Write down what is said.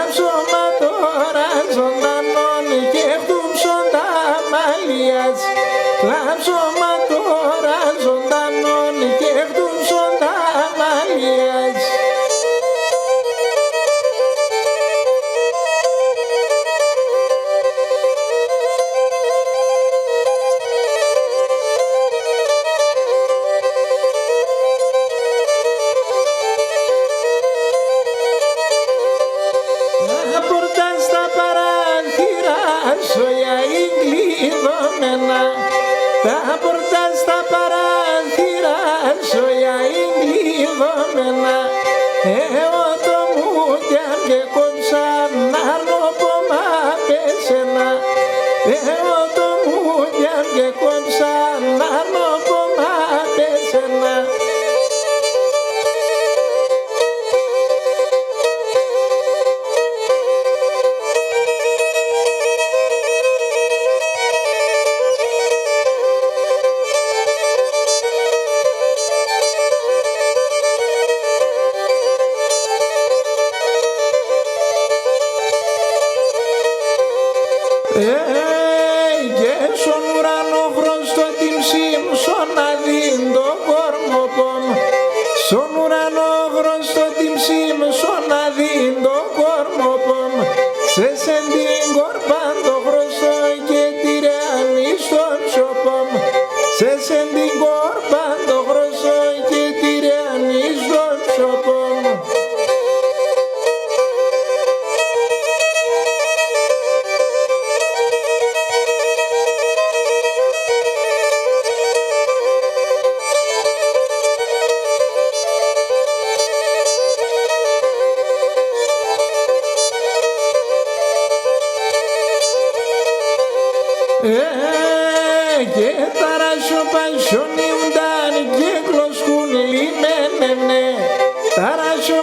ψώμα τώρα ζωντανών και χτούψοντα μαλλιάς. Τα ψώμα τώρα ζωντανών και χτούψοντα μαλλιάς. Τα πόρτα στα παράθυρα σοια εγκλειδωμένα. Εγώ το μούτια και κόψαν αρνοπόμα πέσαινα. Εγώ το μούτια και κόψαν αρνοπόμα πέσαινα. Και στον ουρανό χρωστό την ψήμσον να δίν το κορμοπόμ. Στον ουρανό χρωστό την ψήμσον να δίν το κορμοπόμ. Σε σεν την κορπάν το χρωστό και τη ρεάνη στον σοπόμ. Σε σεν την κορπάν το χρωστό και τη ρεάνη στον σοπόμ. Και ταράσιο πασιονιούνταν και γλωσκούν λιμένευνε. Ταράσιο